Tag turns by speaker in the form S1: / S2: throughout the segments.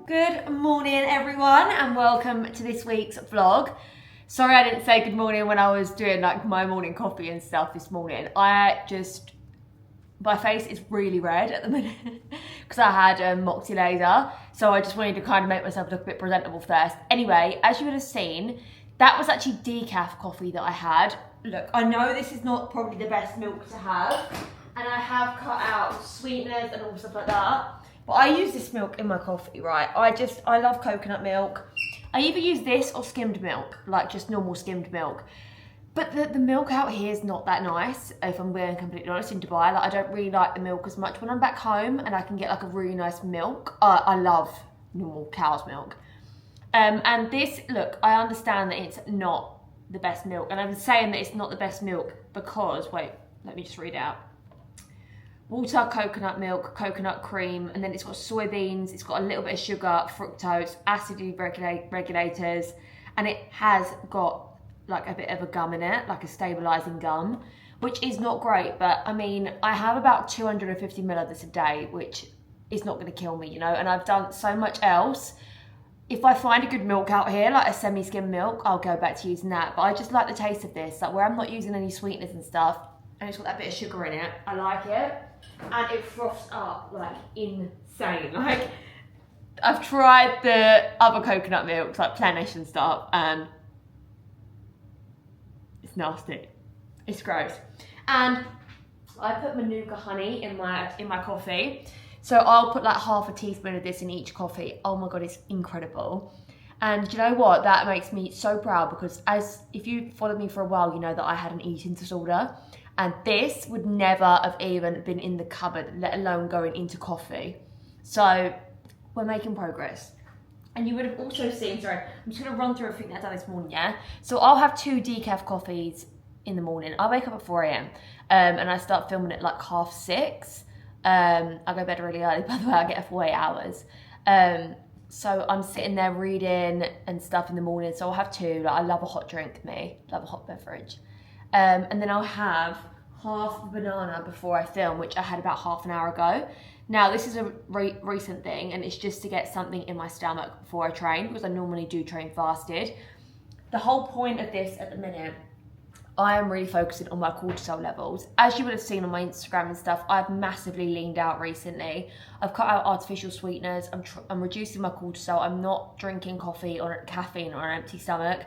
S1: Good morning everyone and welcome to this week's vlog. Sorry I didn't say good morning when I was doing like my morning coffee and stuff this morning. My face is really red at the minute because I had a Moxie laser, so I just wanted to kind of make myself look a bit presentable first. Anyway, as you would have seen, that was actually decaf coffee that I had. Look, I know this is not probably the best milk to have, and I have cut out sweeteners and all stuff like that. But I use this milk in my coffee, right? I love coconut milk. I either use this or skimmed milk, like just normal skimmed milk. But the milk out here is not that nice, if I'm being completely honest, in Dubai. Like, I don't really like the milk as much. When I'm back home and I can get like a really nice milk, I love normal cow's milk. And this, look, I understand that it's not the best milk. And I'm saying that it's not the best milk because, wait, let me just read out. Water, coconut milk, coconut cream, and then it's got soybeans, it's got a little bit of sugar, fructose, acidity regulators, and it has got like a bit of a gum in it, like a stabilizing gum, which is not great. But I mean, I have about 250 ml of this a day, which is not going to kill me, you know, and I've done so much else. If I find a good milk out here, like a semi-skim milk, I'll go back to using that. But I just like the taste of this, like where I'm not using any sweeteners and stuff, and it's got that bit of sugar in it. I like it. And it froths up like insane. Like, I've tried the other coconut milks, like Plenish and stuff, and it's nasty. It's gross. And I put Manuka honey in my coffee. So I'll put like half a teaspoon of this in each coffee. Oh my God, it's incredible. And you know what? That makes me so proud because if you followed me for a while, you know that I had an eating disorder. And this would never have even been in the cupboard, let alone going into coffee. So we're making progress. And you would have also seen, sorry, I'm just gonna run through everything that I've done this morning, yeah? So I'll have 2 decaf coffees in the morning. I wake up at 4 a.m. And I start filming at like 6:30. I go to bed really early, by the way, I get up for 8 hours. So I'm sitting there reading and stuff in the morning. So I'll have 2, like I love a hot drink, love a hot beverage. And then I'll have half a banana before I film, which I had about half an hour ago. Now, this is a recent thing, and it's just to get something in my stomach before I train, because I normally do train fasted. The whole point of this at the minute, I am really focusing on my cortisol levels. As you would have seen on my Instagram and stuff, I've massively leaned out recently. I've cut out artificial sweeteners. I'm reducing my cortisol. I'm not drinking coffee or caffeine on an empty stomach.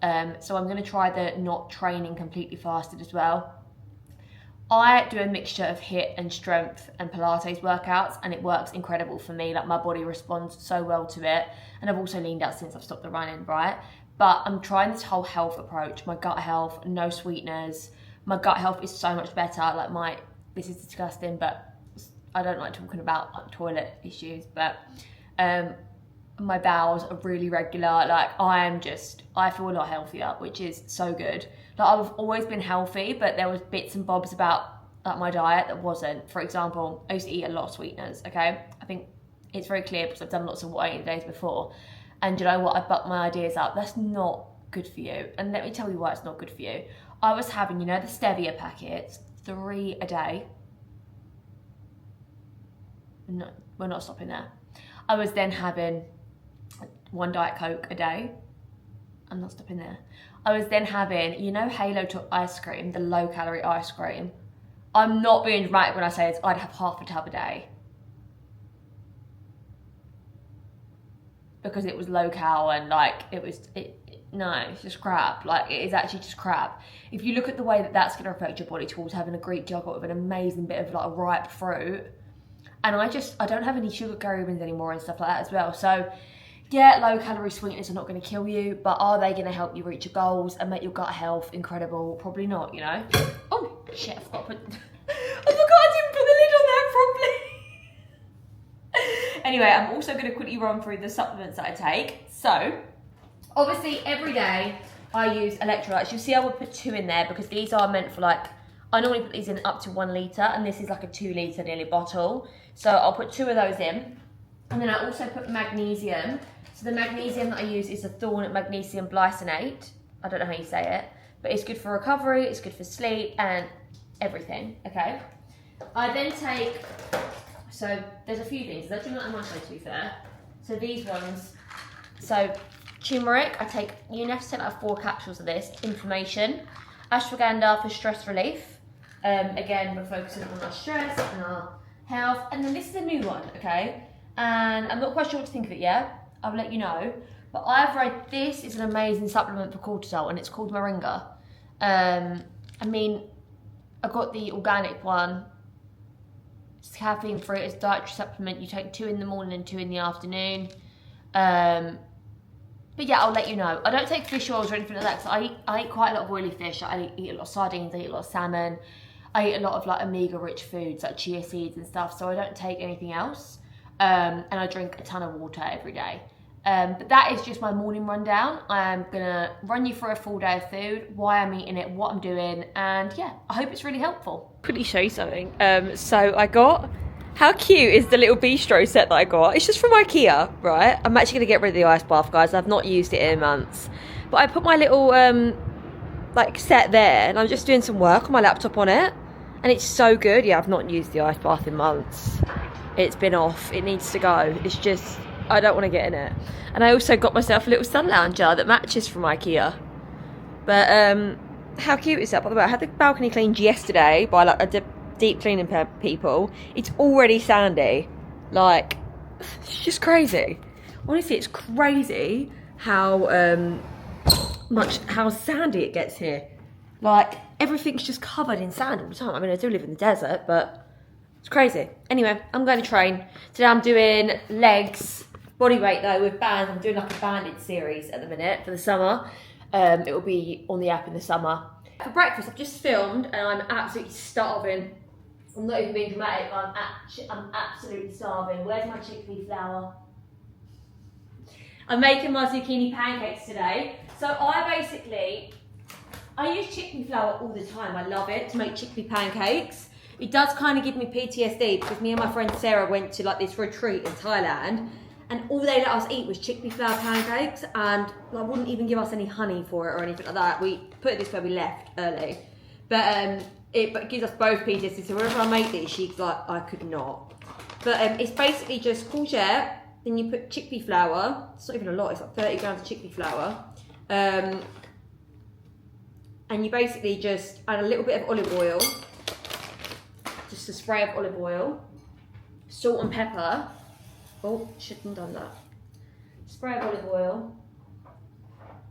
S1: So I'm going to try the not training completely fasted as well. I do a mixture of HIIT and strength and Pilates workouts, and it works incredible for me. Like, my body responds so well to it. And I've also leaned out since I've stopped the running, right? But I'm trying this whole health approach, my gut health, no sweeteners. My gut health is so much better. Like, this is disgusting, but I don't like talking about like toilet issues, but my bowels are really regular. Like, I feel a lot healthier, which is so good. Like, I've always been healthy, but there was bits and bobs about like my diet that wasn't. For example, I used to eat a lot of sweeteners, okay? I think it's very clear because I've done lots of what I ate the days before. And you know what? I bucked my ideas up. That's not good for you. And let me tell you why it's not good for you. I was having, you know, the stevia packets, 3 a day. No, we're not stopping there. I was then having 1 Diet Coke a day. I'm not stopping there. I was then having, you know, Halo Top ice cream, the low calorie ice cream. I'm not being dramatic when I say this. I'd have half a tub a day. Because it was low cal and like, no, it's just crap. Like, it is actually just crap. If you look at the way that that's gonna affect your body towards having a Greek yogurt with an amazing bit of like a ripe fruit. And I don't have any sugar carriers anymore and stuff like that as well. So yeah, low calorie sweeteners are not going to kill you, but are they going to help you reach your goals and make your gut health incredible? Probably not, you know. Oh shit, I forgot I didn't put the lid on there properly. Anyway, I'm also going to quickly run through the supplements that I take. So obviously every day I use electrolytes. You'll see I will put 2 in there because these are meant for like, I normally put these in up to 1 litre, and this is like a 2 litre nearly bottle. So I'll put 2 of those in. And then I also put magnesium. So the magnesium that I use is a Thorn magnesium glycinate. I don't know how you say it, but it's good for recovery, it's good for sleep and everything, okay? I then take, so there's a few things. There's actually not that much, to be fair. So these ones, so turmeric, you have to take like 4 capsules of this. Inflammation, ashwagandha for stress relief. Again, we're focusing on our stress and our health. And then this is a new one, okay? And I'm not quite sure what to think of it yet. I'll let you know. But I've read this is an amazing supplement for cortisol, and it's called Moringa. I mean, I got the organic one. It's caffeine free. It's a dietary supplement. You take 2 in the morning and 2 in the afternoon. But yeah, I'll let you know. I don't take fish oils or anything like that because I eat quite a lot of oily fish. I eat a lot of sardines, I eat a lot of salmon. I eat a lot of like omega-rich foods like chia seeds and stuff, so I don't take anything else. And I drink a ton of water every day. But that is just my morning rundown. I'm gonna run you through a full day of food, why I'm eating it, what I'm doing, and yeah, I hope it's really helpful.
S2: Quickly show you something. So I got, how cute is the little bistro set that I got? It's just from IKEA, right? I'm actually gonna get rid of the ice bath, guys. I've not used it in months. But I put my little like set there, and I'm just doing some work on my laptop on it, and it's so good. Yeah, I've not used the ice bath in months. It's been off. It needs to go. It's just, I don't want to get in it. And I also got myself a little sun lounger that matches from IKEA. But how cute is that, by the way? I had the balcony cleaned yesterday by like a deep cleaning people. It's already sandy. Like, it's just crazy. Honestly, it's crazy how sandy it gets here. Like, everything's just covered in sand all the time. I mean, I do live in the desert, but it's crazy. Anyway, I'm going to train. Today I'm doing legs, body weight though, with bands. I'm doing like a banded series at the minute for the summer. It will be on the app in the summer. For breakfast, I've just filmed and I'm absolutely starving. I'm not even being dramatic, I'm absolutely starving. Where's my chickpea flour? I'm making my zucchini pancakes today. So I use chickpea flour all the time. I love it to make chickpea pancakes. It does kind of give me PTSD because me and my friend Sarah went to like this retreat in Thailand, and all they let us eat was chickpea flour pancakes, and like wouldn't even give us any honey for it or anything like that. We put it this way, we left early. But it gives us both PTSD, so whenever I make these, she's like, I could not. But it's basically just courgette, then you put chickpea flour. It's not even a lot, it's like 30 grams of chickpea flour. And you basically just add a little bit of olive oil, just a spray of olive oil, salt and pepper. Oh, shouldn't have done that. Spray of olive oil.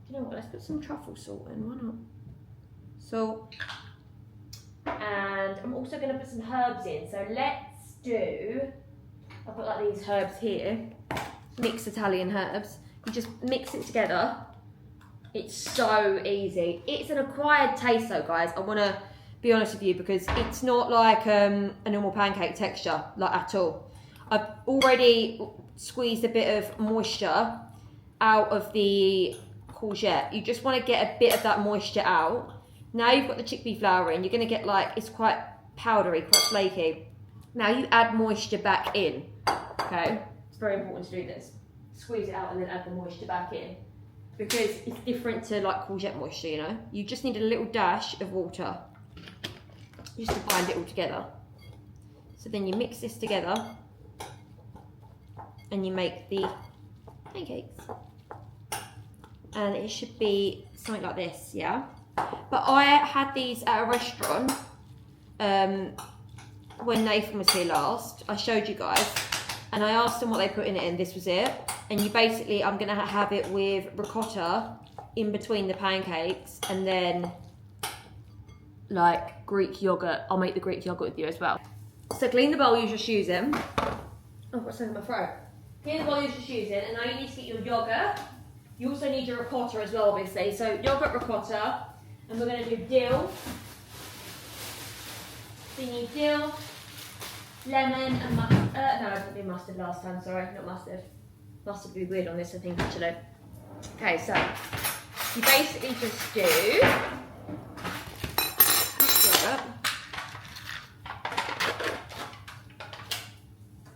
S2: You know what, let's put some truffle salt in, why not? Salt. And I'm also going to put some herbs in. So let's do, I've got like these herbs here, mixed Italian herbs. You just mix it together. It's so easy. It's an acquired taste though, guys. I want to be honest with you because it's not like a normal pancake texture, like at all. I've already squeezed a bit of moisture out of the courgette. You just want to get a bit of that moisture out. Now you've got the chickpea flour in, you're going to get like, it's quite powdery, quite flaky. Now you add moisture back in, okay? It's very important to do this. Squeeze it out and then add the moisture back in. Because it's different to like courgette moisture, you know? You just need a little dash of water just to bind it all together. So then you mix this together and you make the pancakes. And it should be something like this, yeah? But I had these at a restaurant when Nathan was here last. I showed you guys and I asked them what they put in it and this was it. And you basically, I'm gonna have it with ricotta in between the pancakes and then like Greek yogurt. I'll make the Greek yogurt with you as well. So clean the bowl, use your shoes in. Oh, I've got something in my throat. Clean the bowl, use your shoes in, and now you need to get your yogurt. You also need your ricotta as well, obviously. So yogurt, ricotta, and we're gonna do dill. So you need dill, lemon, and mustard. No, I didn't do mustard last time, sorry, not mustard. Mustard would be weird on this, I think, actually. Okay, so you basically just do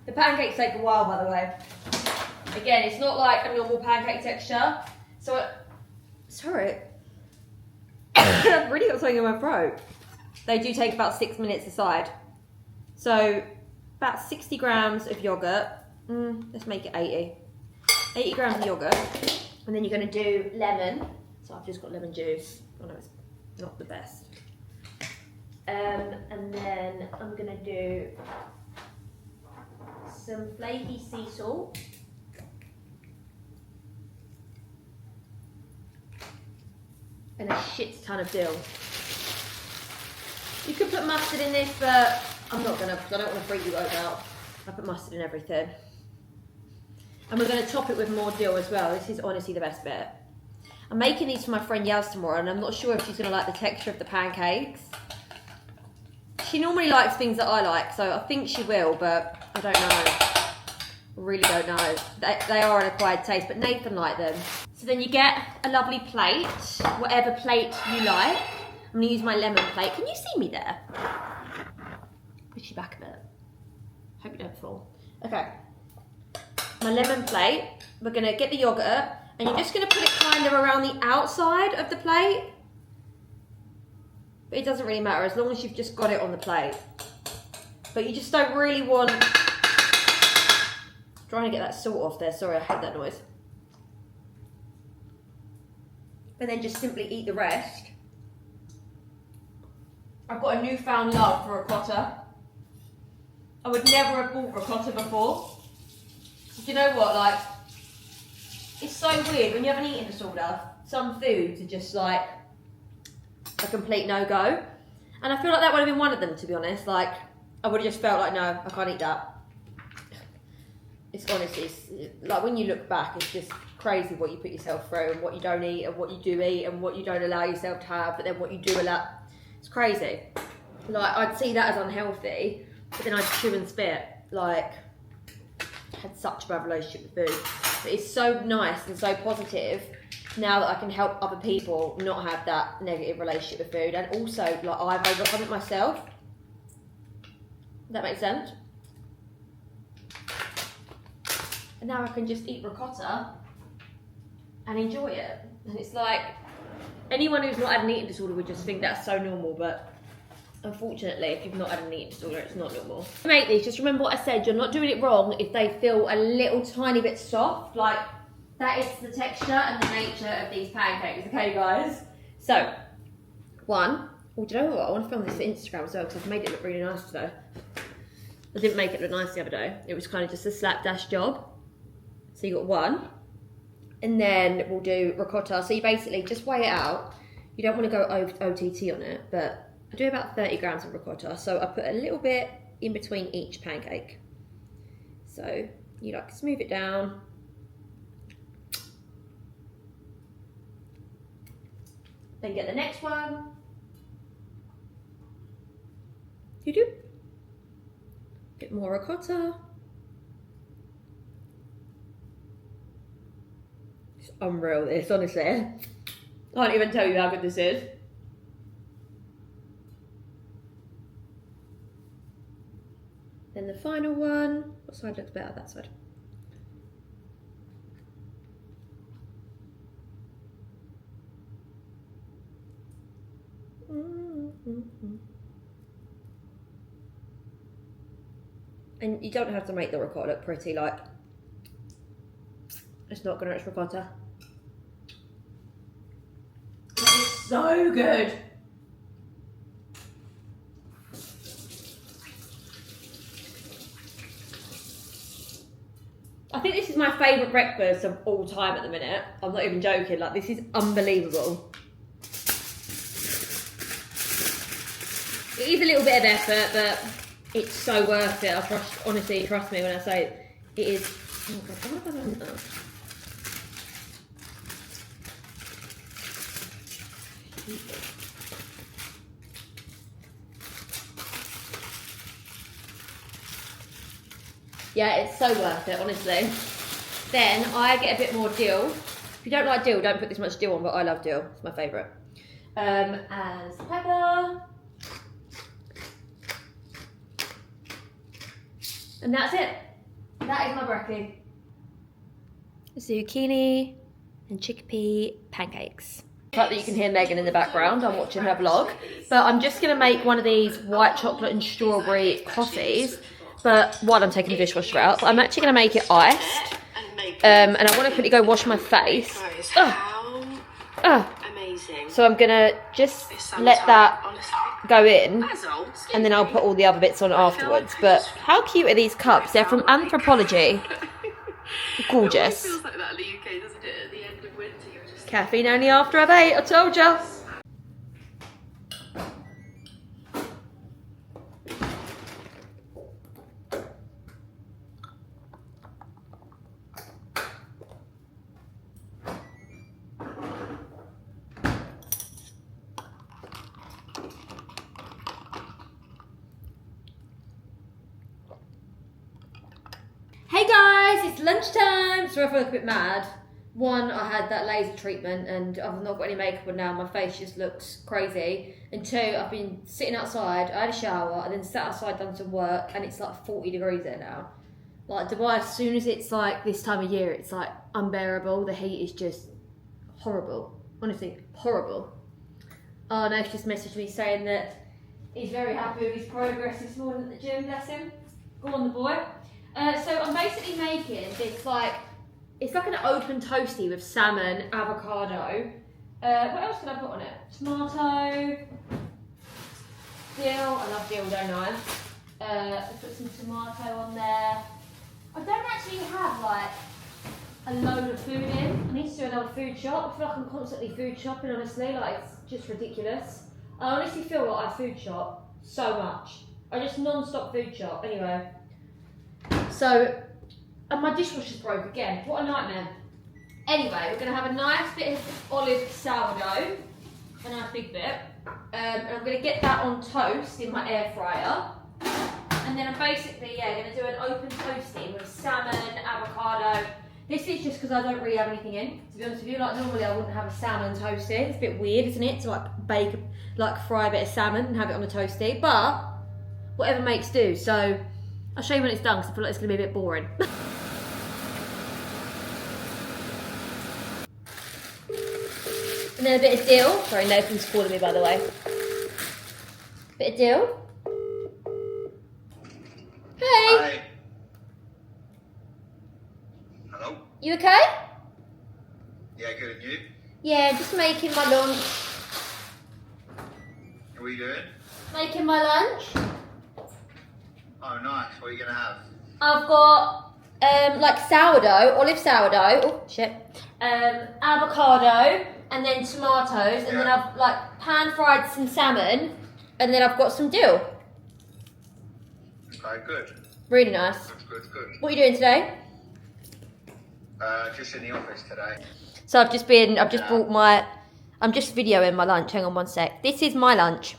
S2: the pancakes take a while, by the way. Again, it's not like a normal pancake texture. So, sorry, I've really got something in my throat. They do take about 6 minutes aside. So, about 60 grams of yogurt. Let's make it 80. 80 grams of yogurt. And then you're going to do lemon. So I've just got lemon juice. I know it's not the best. And then I'm going to do some flaky sea salt. And a shit ton of dill. You could put mustard in this, but I'm not gonna, because I don't want to freak you guys out. I put mustard in everything. And we're gonna top it with more dill as well. This is honestly the best bit. I'm making these for my friend Yaz tomorrow, and I'm not sure if she's gonna like the texture of the pancakes. She normally likes things that I like, so I think she will, but I don't know. I really don't know. They are an acquired taste, but Nathan liked them. So then you get a lovely plate, whatever plate you like. I'm gonna use my lemon plate. Can you see me there? Push you back a bit. Hope you don't fall. Okay. My lemon plate. We're gonna get the yogurt, and you're just gonna put it kind of around the outside of the plate. But it doesn't really matter as long as you've just got it on the plate. But you just don't really want... Trying to get that salt off there. Sorry, I hate that noise. And then just simply eat the rest. I've got a newfound love for ricotta. I would never have bought ricotta before. Do you know what, like, it's so weird when you have an eating disorder, some foods are just like a complete no-go. And I feel like that would have been one of them, to be honest. Like, I would have just felt like, no, I can't eat that. It's honestly, like when you look back, it's just crazy what you put yourself through and what you don't eat and what you do eat and what you don't allow yourself to have, but then what you do allow. It's crazy. Like, I'd see that as unhealthy, but then I'd chew and spit. Like, I had such a bad relationship with food. But it's so nice and so positive now that I can help other people not have that negative relationship with food. And also, like, I've overcome it myself. Does that make sense? And now I can just eat ricotta and enjoy it. And it's like, anyone who's not had an eating disorder would just think that's so normal, but unfortunately, if you've not had an eating disorder, it's not normal. To make these, just remember what I said, you're not doing it wrong if they feel a little tiny bit soft. Like, that is the texture and the nature of these pancakes, okay guys? So, one, oh, do you know what? I want to film this for Instagram as well, because I've made it look really nice today. I didn't make it look nice the other day. It was kind of just a slapdash job. So you got one, and then we'll do ricotta. So you basically just weigh it out. You don't want to go OTT on it, but I do about 30 grams of ricotta. So I put a little bit in between each pancake. So you like smooth it down. Then get the next one. You do. Bit more ricotta. Unreal, this, honestly. I can't even tell you how good this is. Then the final one. What side looks better? That side. And you don't have to make the ricotta look pretty, like, it's not gonna, it's ricotta. It's so good. I think this is my favourite breakfast of all time at the minute. I'm not even joking, like, this is unbelievable. It is a little bit of effort, but it's so worth it. Honestly, trust me when I say it is. Oh my God, I wonder if I don't know. Yeah, it's so worth it, honestly. Then I get a bit more dill. If you don't like dill, don't put this much dill on, but I love dill. It's my favourite. And some pepper. And that's it. That is my brekkie. Zucchini and chickpea pancakes. The fact that you can hear Megan in the background, I'm watching her vlog. But I'm just going to make one of these white chocolate and strawberry coffees. But while I'm taking the dishwasher out, I'm actually going to make it iced. And I want to quickly go wash my face.
S3: Amazing.
S2: So I'm gonna just let that go in, and then I'll put all the other bits on afterwards. But how cute are these cups? They're from Anthropology. Gorgeous.
S3: It feels like that in the UK, doesn't it? At the end of winter, you're just...
S2: Caffeine only after I've ate, I told ya. Hey guys, it's lunchtime. Sorry if I look a bit mad. One, I had that laser treatment and I've not got any makeup on now. My face just looks crazy. And two, I've been sitting outside. I had a shower and then sat outside, done some work, and it's like 40 degrees there now. Like Dubai, as soon as it's like this time of year, it's like unbearable. The heat is just horrible. Honestly, horrible. Oh, Nate's just messaged me saying that he's very happy with his progress this morning at the gym, bless him. Go on, the boy. So I'm basically making this like, it's like an open toasty with salmon, avocado. What else can I put on it? Tomato, dill. I love dill, don't I? I put some tomato on there. I don't actually have like a load of food in. I need to do another food shop. I feel like I'm constantly food shopping, honestly. Like, it's just ridiculous. I honestly feel like I food shop so much. I just non-stop food shop. Anyway. So, and my dishwasher's broke again. What a nightmare. Anyway, we're going to have a nice bit of olive sourdough. A nice big bit. And I'm going to get that on toast in my air fryer. And then I'm basically, going to do an open toasting with salmon, avocado. This is just because I don't really have anything in, to be honest with you. Like, normally I wouldn't have a salmon toasty. It's a bit weird, isn't it? To like bake, like fry a bit of salmon and have it on a toasty. But, whatever makes do. So, I'll show you when it's done because I feel like it's going to be a bit boring. And then a bit of dill. Sorry, Nathan's calling me, by the way. Bit of dill. Hey.
S4: Hi. Hello?
S2: You okay?
S4: Yeah, good. And you?
S2: Yeah, just making my lunch.
S4: What are you doing?
S2: Making my lunch.
S4: Oh, nice. What are you going to have?
S2: I've got like sourdough, olive sourdough. Oh shit. Avocado and then tomatoes, and then I've like pan fried some salmon, and then I've got some dill.
S4: Okay, good.
S2: Really nice.
S4: Good.
S2: What are you doing today?
S4: Just in the office today.
S2: So I'm just videoing my lunch. Hang on one sec. This is my lunch.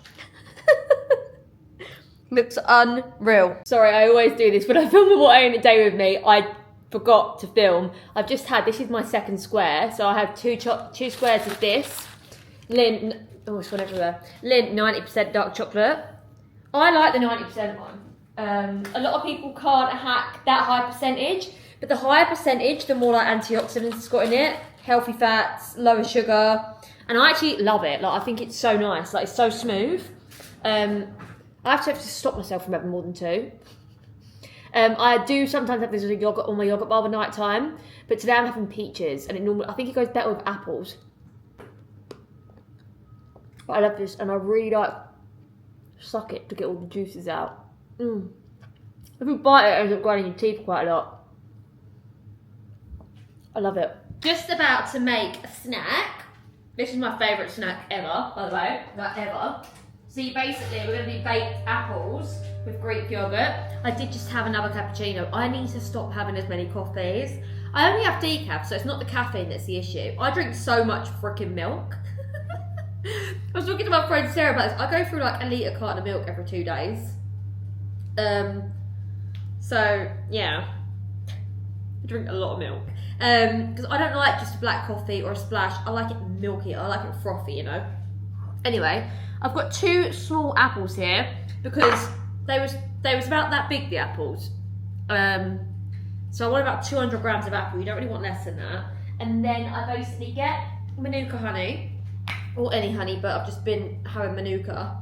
S2: Looks unreal. Sorry, I always do this. When I film the What I Own a Day with me, I forgot to film. I've just had, this is my second square. So I have two squares of this. Lindt, oh, it's gone everywhere. Lindt 90% dark chocolate. I like the 90% one. A lot of people can't hack that high percentage, but the higher percentage, the more like antioxidants it's got in it, healthy fats, lower sugar, and I actually love it. Like, I think it's so nice. Like, it's so smooth. I have to stop myself from having more than two. I do sometimes have this yogurt on my yogurt bar at night time, but today I'm having peaches, and I think it goes better with apples. But I love this, and I really like suck it to get all the juices out. If you bite it, it ends up grinding your teeth quite a lot. I love it. Just about to make a snack. This is my favourite snack ever, by the way, like ever. So basically, we're going to do baked apples with Greek yogurt. I did just have another cappuccino. I need to stop having as many coffees. I only have decaf, so it's not the caffeine that's the issue. I drink so much freaking milk. I was talking to my friend Sarah about this. I go through like a litre carton of milk every 2 days. So yeah, I drink a lot of milk. Because I don't like just a black coffee or a splash. I like it milky. I like it frothy, you know. Anyway, I've got 2 small apples here because they was about that big, the apples. So I want about 200 grams of apple. You don't really want less than that. And then I basically get Manuka honey, or any honey, but I've just been having Manuka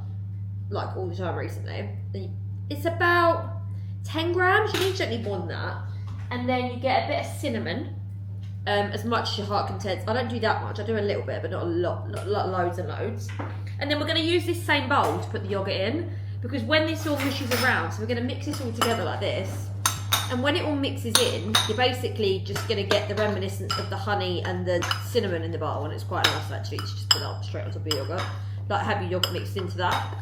S2: like all the time recently. It's about 10 grams. You don't need more than that. And then you get a bit of cinnamon. as much as your heart contents. I don't do that much. I do a little bit, but not a lot, not loads and loads. And then we're going to use this same bowl to put the yogurt in, because when this all mishes around, so we're going to mix this all together like this. And when it all mixes in, you're basically just going to get the reminiscence of the honey and the cinnamon in the bowl, and it's quite nice actually to just put it up straight on top of your yogurt. Like have your yogurt mixed into that,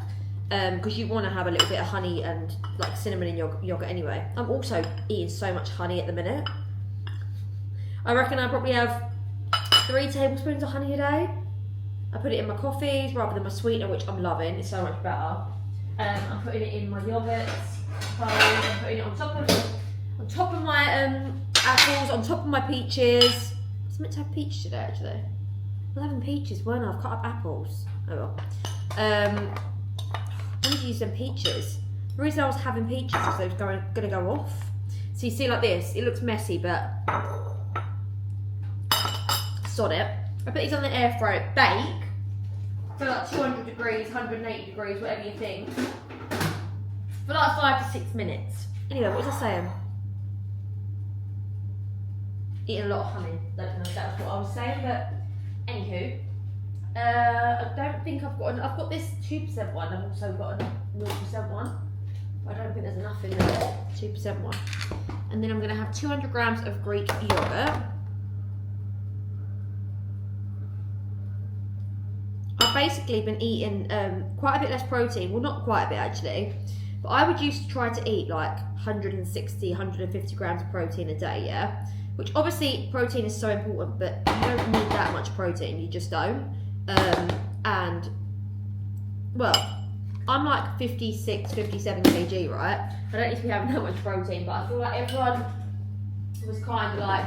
S2: because you want to have a little bit of honey and like cinnamon in your yogurt anyway. I'm also eating so much honey at the minute. I reckon I probably have 3 tablespoons of honey a day. I put it in my coffees rather than my sweetener, which I'm loving. It's so much better. I'm putting it in my yogurts. I'm putting it on top of my apples, on top of my peaches. I was meant to have peach today actually. I was having peaches, weren't I? I've cut up apples. Oh well. I need to use some peaches. The reason I was having peaches is they was going to go off. So you see like this, it looks messy, but sod it. I put these on the air fryer, bake for like 200 degrees, 180 degrees, whatever you think, for like 5 to 6 minutes. Anyway, what was I saying? Eating a lot of honey. Don't know if that was what I was saying, but anywho, I don't think I've got this 2% one. I've also got a 0% one. But I don't think there's enough in the 2% one. And then I'm going to have 200 grams of Greek yogurt. I've basically been eating quite a bit less protein. Well, not quite a bit actually. But I would used to try to eat like 160, 150 grams of protein a day, yeah? Which obviously protein is so important, but you don't need that much protein, you just don't. And, well, I'm like 56, 57 kg, right? I don't need to be having that much protein, but I feel like everyone was kind of like,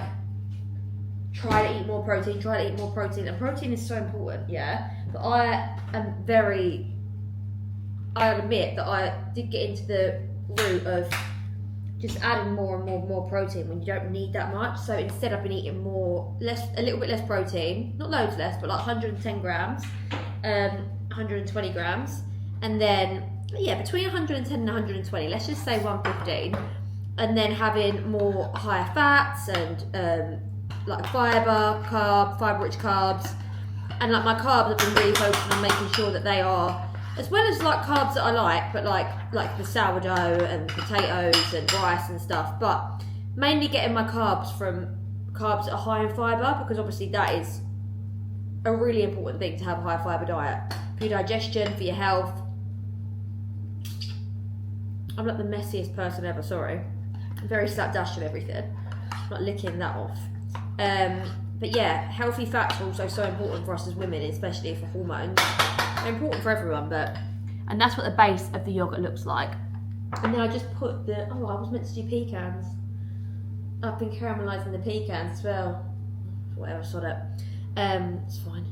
S2: try to eat more protein, and protein is so important, yeah? But I admit that I did get into the route of just adding more and more protein when you don't need that much. So instead I've been eating a little bit less protein, not loads less, but like 110 grams, 120 grams, and then, yeah, between 110 and 120, let's just say 115, and then having more higher fats and like fibre-rich carbs, and like my carbs I've been really focusing on making sure that they are, as well as like carbs that I like, but like the sourdough and potatoes and rice and stuff, but mainly getting my carbs from carbs that are high in fibre, because obviously that is a really important thing to have a high fibre diet for your digestion, for your health. I'm like the messiest person ever, sorry. I'm very slapdash with everything. I'm not licking that off. But yeah, healthy fats are also so important for us as women, especially for hormones. They're important for everyone, and that's what the base of the yogurt looks like. And then I just put I was meant to do pecans. I've been caramelising the pecans as well. Whatever, sod it. It's fine.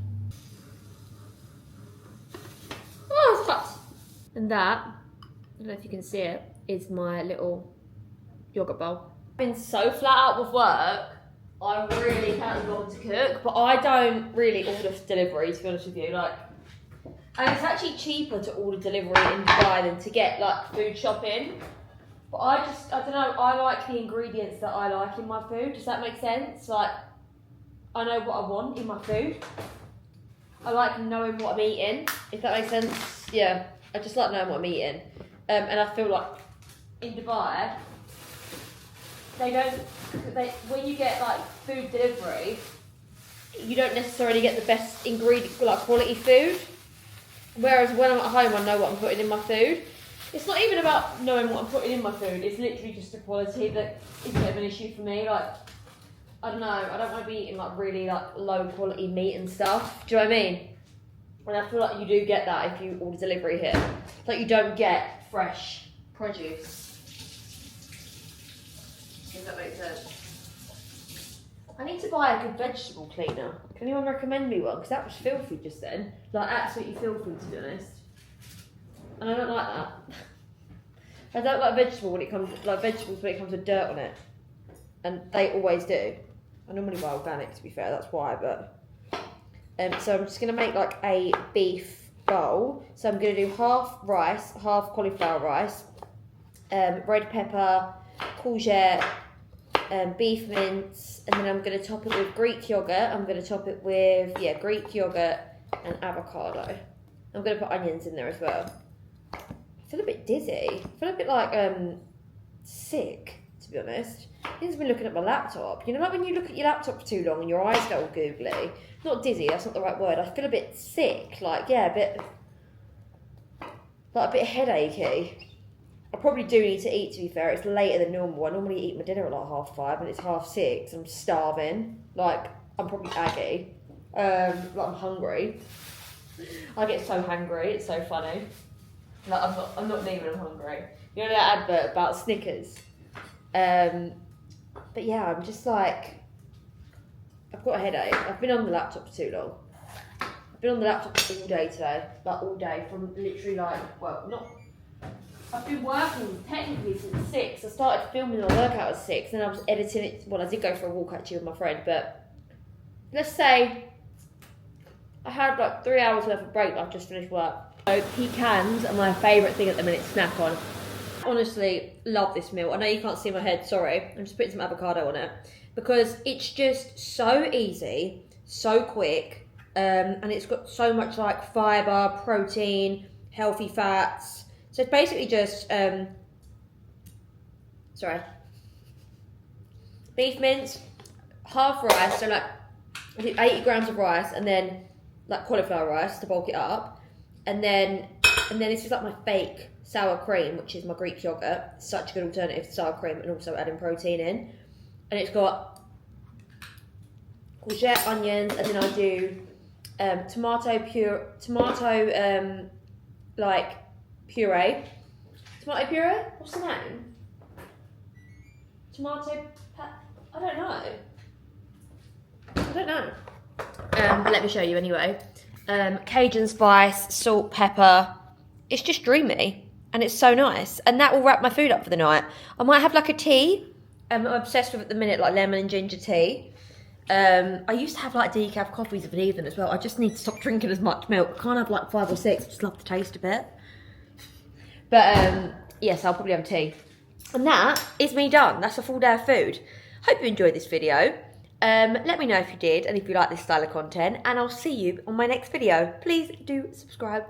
S2: Oh, it's hot. And that, I don't know if you can see it, is my little yogurt bowl. I've been so flat out with work, I really can't be bothered to cook, but I don't really order for delivery, to be honest with you. And it's actually cheaper to order delivery in Dubai than to get like food shopping. But I don't know, I like the ingredients that I like in my food. Does that make sense? Like, I know what I want in my food. I like knowing what I'm eating, if that makes sense. Yeah, I just like knowing what I'm eating. And I feel like in Dubai, when you get like food delivery, you don't necessarily get the best quality food. Whereas when I'm at home, I know what I'm putting in my food. It's not even about knowing what I'm putting in my food. It's literally just the quality that is a bit of an issue for me. Like, I don't know. I don't want to be eating like really like low quality meat and stuff. Do you know what I mean? And I feel like you do get that if you order delivery here. It's like you don't get fresh produce. Does that make sense? I need to buy a good vegetable cleaner. Can anyone recommend me one? Because that was filthy just then. Like, absolutely filthy, to be honest. And I don't like that. I don't like vegetables when it comes with dirt on it. And they always do. I normally buy organic, to be fair, that's why, but... so I'm just going to make like a beef bowl. So I'm going to do half rice, half cauliflower rice, red pepper, courgette, beef mince, and then I'm going to top it with Greek yogurt. I'm going to top it with, Greek yogurt and avocado. I'm going to put onions in there as well. I feel a bit dizzy. I feel a bit like sick, to be honest. I've just been looking at my laptop. You know, like when you look at your laptop for too long and your eyes go all googly. Not dizzy, that's not the right word. I feel a bit sick. Like, a bit headachy. I probably do need to eat, to be fair. It's later than normal. I normally eat my dinner at like 5:30 and it's 6:30. I'm starving. Like, I'm probably aggy. Like, I'm hungry. I get so hungry. It's so funny. Like, I'm not even hungry. You know that advert about Snickers? But yeah, I'm just like, I've got a headache. I've been on the laptop for too long. I've been on the laptop all day today. Like, all day. From literally like, well, not... I've been working technically since 6. I started filming the workout at 6, then I was editing it. Well, I did go for a walk actually with my friend, but let's say I had like 3 hours worth of break. I've just finished work. So pecans are my favourite thing at the minute to snack on. Honestly, love this meal. I know you can't see my head, sorry. I'm just putting some avocado on it because it's just so easy, so quick, and it's got so much like fibre, protein, healthy fats. So it's basically just, beef mince, half rice, so like I think 80 grams of rice, and then like cauliflower rice to bulk it up, and then this is like my fake sour cream, which is my Greek yogurt. Such a good alternative to sour cream, and also adding protein in. And it's got courgette, onions, and then I do tomato puree. Tomato puree? What's the name? I don't know. But let me show you anyway. Cajun spice, salt, pepper. It's just dreamy. And it's so nice. And that will wrap my food up for the night. I might have like a tea. I'm obsessed with at the minute, like lemon and ginger tea. I used to have like decaf coffees of an evening as well. I just need to stop drinking as much milk. I can't have like 5 or 6. I just love the taste of it. But yes, I'll probably have a tea. And that is me done. That's a full day of food. Hope you enjoyed this video. Let me know if you did and if you like this style of content. And I'll see you on my next video. Please do subscribe.